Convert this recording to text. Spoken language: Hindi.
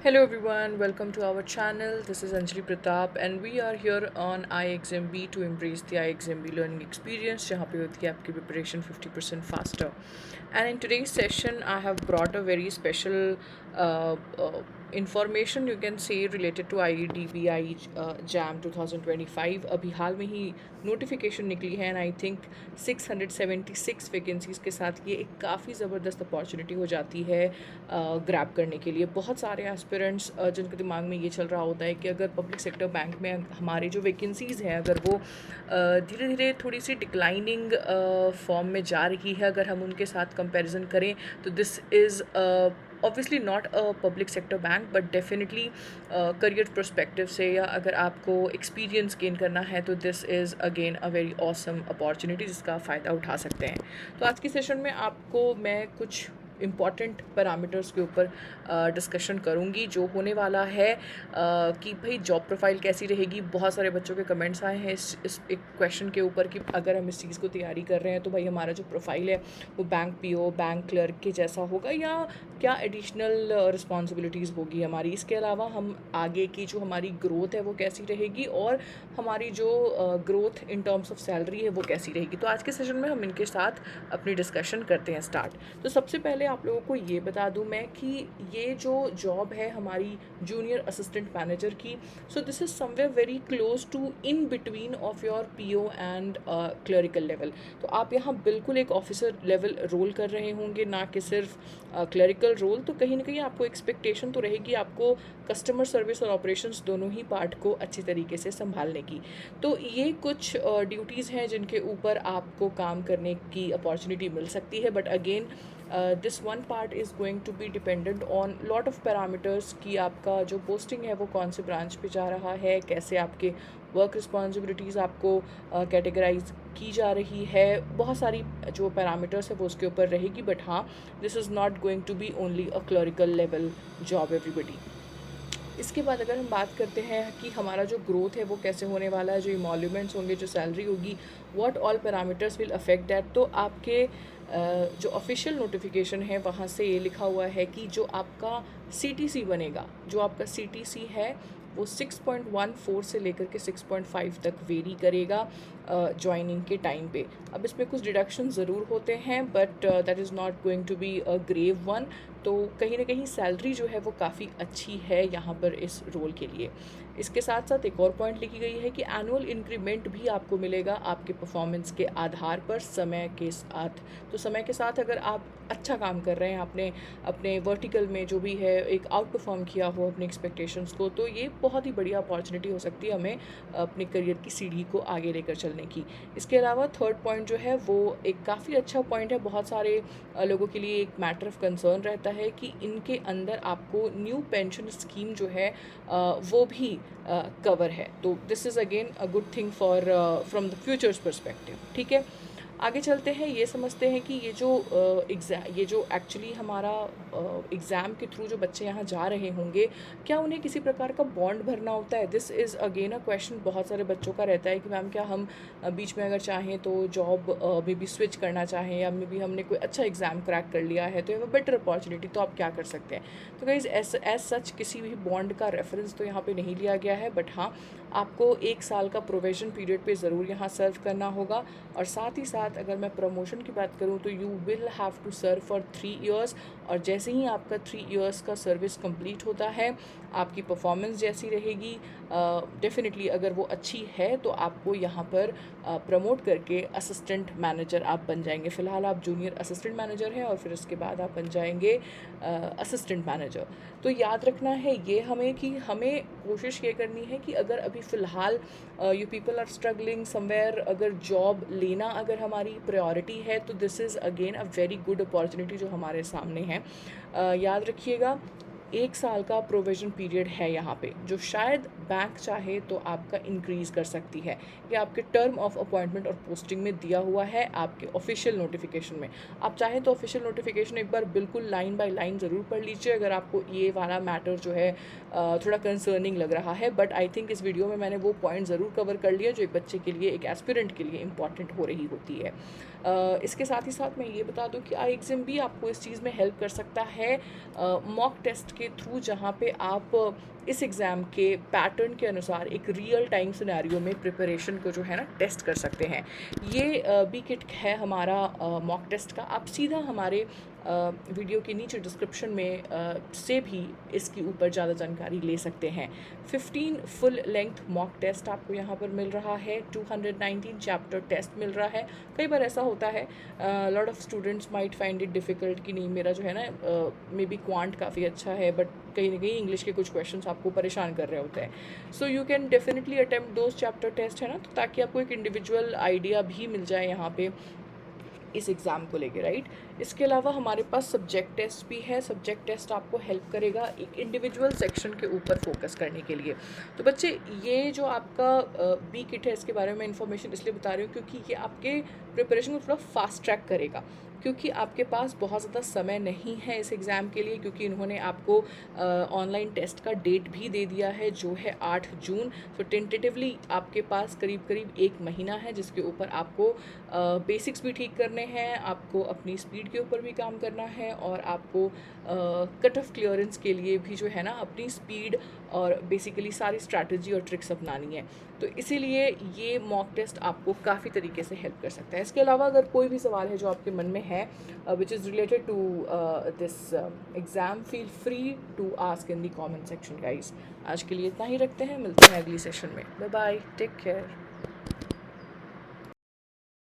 Hello everyone, welcome to our channel. This is Anjali Pratap and we are here on iXMB to embrace the iXMB learning experience जहाँ पे होती है आपकी preparation 50% faster. And in today's session, I have brought a very special information you can say related to IEDBI JAM 2025. अभी हाल में ही नोटिफिकेशन निकली है एंड आई थिंक 676 वैकेंसीज़ के साथ ये एक काफ़ी ज़बरदस्त अपॉर्चुनिटी हो जाती है ग्रैब करने के लिए. बहुत सारे एस्पिरेंट्स जिनके दिमाग में ये चल रहा होता है कि अगर पब्लिक सेक्टर बैंक में हमारे जो वैकेंसीज़ हैं अगर वो धीरे धीरे थोड़ी सी डिक्लाइनिंग फॉर्म में जा रही है, अगर हम उनके साथ कंपैरिजन करें तो this is obviously not a public sector bank but definitely career perspective से या अगर आपको एक्सपीरियंस गेन करना है तो this is again a very awesome opportunity जिसका फ़ायदा उठा सकते हैं. तो आज की सेशन में आपको मैं कुछ इम्पॉर्टेंट पैरामीटर्स के ऊपर डिस्कशन करूँगी जो होने वाला है कि भाई जॉब प्रोफाइल कैसी रहेगी. बहुत सारे बच्चों के कमेंट्स आए हैं इस एक क्वेश्चन के ऊपर कि अगर हम इस चीज़ को तैयारी कर रहे हैं तो भाई हमारा जो प्रोफाइल है वो बैंक पीओ बैंक क्लर्क के जैसा होगा या क्या एडिशनल रिस्पॉन्सिबिलिटीज़ होगी हमारी. इसके अलावा हम आगे की जो हमारी ग्रोथ है वो कैसी रहेगी और हमारी जो growth in terms of salary है वो कैसी रहेगी. तो आज के सेशन में हम इनके साथ अपनी डिस्कशन करते हैं स्टार्ट. तो सबसे पहले आप लोगों को ये बता दूं मैं कि ये जो जॉब है हमारी जूनियर असिस्टेंट मैनेजर की, so this is somewhere very close to in between of your PO and clerical level. तो आप यहाँ बिल्कुल एक ऑफिसर लेवल रोल कर रहे होंगे, ना कि सिर्फ क्लरिकल रोल. तो कहीं ना कहीं आपको एक्सपेक्टेशन तो रहेगी आपको कस्टमर सर्विस और ऑपरेशंस दोनों ही पार्ट को अच्छी तरीके से संभालने की. तो ये कुछ ड्यूटीज़ हैं जिनके ऊपर आपको काम करने की अपॉर्चुनिटी मिल सकती है. But again this one part is going to be dependent on lot of parameters कि आपका जो पोस्टिंग है वो कौन से ब्रांच पे जा रहा है, कैसे आपके वर्क रिस्पॉन्सिबिलिटीज़ आपको कैटेगराइज की जा रही है. बहुत सारी जो पैरामीटर्स है वो उसके ऊपर रहेगी. बट हाँ, this is not going to be only a clerical level job everybody. इसके बाद अगर हम बात करते हैं कि हमारा जो ग्रोथ है वो कैसे होने वाला है, जो इमोल्यूमेंट्स होंगे, जो सैलरी होगी, what all parameters will affect that. तो आपके जो ऑफिशियल नोटिफिकेशन है वहाँ से ये लिखा हुआ है कि जो आपका सीटीसी बनेगा, जो आपका सीटीसी है वो 6.14 से लेकर के 6.5 तक वेरी करेगा ज्वाइनिंग के टाइम पे. अब इसमें कुछ डिडक्शन ज़रूर होते हैं but that is not going to be a grave one. तो कहीं ना कहीं सैलरी जो है वो काफ़ी अच्छी है यहाँ पर इस रोल के लिए. इसके साथ साथ एक और पॉइंट लिखी गई है कि एनुअल इंक्रीमेंट भी आपको मिलेगा आपके परफॉर्मेंस के आधार पर समय के साथ. तो समय के साथ अगर आप अच्छा काम कर रहे हैं, आपने अपने वर्टिकल में जो भी है एक आउट परफॉर्म किया हो अपने एक्सपेक्टेशंस को, तो ये बहुत ही बढ़िया अपॉर्चुनिटी हो सकती है हमें अपने करियर की सीढ़ी को आगे लेकर चलने की. इसके अलावा थर्ड पॉइंट जो है वो एक काफ़ी अच्छा पॉइंट है. बहुत सारे लोगों के लिए एक मैटर ऑफ कंसर्न रहता है कि इनके अंदर आपको न्यू पेंशन स्कीम जो है वो भी कवर है. तो this is again a good thing for from the futures perspective. ठीक है, आगे चलते हैं. ये समझते हैं कि ये जो एक्चुअली हमारा एग्ज़ाम के थ्रू जो बच्चे यहाँ जा रहे होंगे, क्या उन्हें किसी प्रकार का बॉन्ड भरना होता है. This is again a question बहुत सारे बच्चों का रहता है कि मैम क्या हम बीच में अगर चाहें तो जॉब मे बी स्विच करना चाहें या मे बी हमने कोई अच्छा एग्ज़ाम क्रैक कर लिया है तो ये बेटर अपॉर्चुनिटी, तो आप क्या कर सकते हैं. तो गाइज़ एज सच किसी भी बॉन्ड का रेफरेंस तो यहाँ पे नहीं लिया गया है. बट हाँ, आपको 1 साल का प्रोविजन पीरियड पे ज़रूर यहाँ सर्व करना होगा. और साथ ही साथ अगर मैं प्रमोशन की बात करूँ तो you will have to serve for 3 years. और जैसे ही आपका 3 ईयर्स का सर्विस कंप्लीट होता है, आपकी परफॉर्मेंस जैसी रहेगी डेफिनेटली अगर वो अच्छी है तो आपको यहाँ पर प्रमोट करके असिस्टेंट मैनेजर आप बन जाएंगे. फ़िलहाल आप जूनियर असिस्टेंट मैनेजर हैं और फिर उसके बाद आप बन जाएंगे असिस्टेंट मैनेजर. तो याद रखना है ये हमें कि हमें कोशिश ये करनी है कि अगर अभी फ़िलहाल you people are struggling somewhere, अगर जॉब लेना अगर हमारी प्रायोरिटी है तो this is again a very good opportunity जो हमारे सामने है. याद रखिएगा 1 साल का प्रोविजन पीरियड है यहाँ पे, जो शायद बैंक चाहे तो आपका इंक्रीज़ कर सकती है। ये आपके टर्म ऑफ अपॉइंटमेंट और पोस्टिंग में दिया हुआ है आपके ऑफिशियल नोटिफिकेशन में। आप चाहें तो ऑफिशियल नोटिफिकेशन एक बार बिल्कुल लाइन बाय लाइन ज़रूर पढ़ लीजिए अगर आपको ये वाला मैटर जो है थोड़ा कंसर्निंग लग रहा है। बट आई थिंक इस वीडियो में मैंने वो पॉइंट ज़रूर कवर कर लिया जो एक बच्चे के लिए, एक एस्पिरेंट के लिए इंपॉर्टेंट हो रही होती है। इसके साथ ही साथ मैं ये बता दूं कि आई एग्ज़ाम भी आपको इस चीज़ में हेल्प कर सकता है मॉक टेस्ट के थ्रू, जहाँ पे आप इस एग्ज़ाम के पैटर्न के अनुसार एक रियल टाइम सिनेरियो में प्रिपरेशन को जो है ना टेस्ट कर सकते हैं। ये बी किट है हमारा मॉक टेस्ट का। आप सीधा हमारे वीडियो के नीचे डिस्क्रिप्शन में से भी इसके ऊपर ज़्यादा जानकारी ले सकते हैं। 15 फुल लेंथ मॉक टेस्ट आपको यहाँ पर मिल रहा है, 219 चैप्टर टेस्ट मिल रहा है। कई बार ऐसा होता है lot of students might find it difficult कि नहीं मेरा जो है ना मे बी क्वांट काफ़ी अच्छा है बट कहीं ना कहीं इंग्लिश के कुछ क्वेश्चंस आपको परेशान कर रहे होते हैं। So you can definitely attempt those chapter test, है ना, तो ताकि आपको एक इंडिविजुअल आइडिया भी मिल जाए यहाँ पे इस एग्ज़ाम को लेके, राइट। इसके अलावा हमारे पास सब्जेक्ट टेस्ट भी है। सब्जेक्ट टेस्ट आपको हेल्प करेगा एक इंडिविजुअल सेक्शन के ऊपर फोकस करने के लिए। तो बच्चे ये जो आपका बी किट है इसके बारे में इंफॉर्मेशन इसलिए बता रही हूँ क्योंकि ये आपके प्रिपरेशन को थोड़ा फास्ट ट्रैक करेगा, क्योंकि आपके पास बहुत ज़्यादा समय नहीं है इस एग्ज़ाम के लिए, क्योंकि इन्होंने आपको ऑनलाइन टेस्ट का डेट भी दे दिया है जो है 8 जून। तो टेंटेटिवली आपके पास करीब करीब 1 महीना है जिसके ऊपर आपको बेसिक्स भी ठीक करने हैं, आपको अपनी स्पीड के ऊपर भी काम करना है और आपको कट ऑफ क्लियरेंस के लिए भी जो है ना अपनी स्पीड और बेसिकली सारी स्ट्रैटेजी और ट्रिक्स अपनानी है। तो इसीलिए ये मॉक टेस्ट आपको काफ़ी तरीके से हेल्प कर सकता है। इसके अलावा अगर कोई भी सवाल है जो आपके मन में है which is related to this exam, feel free to ask in the comment section guys. आज के लिए इतना ही रखते हैं, मिलते हैं अगली सेशन में। Bye bye, take care.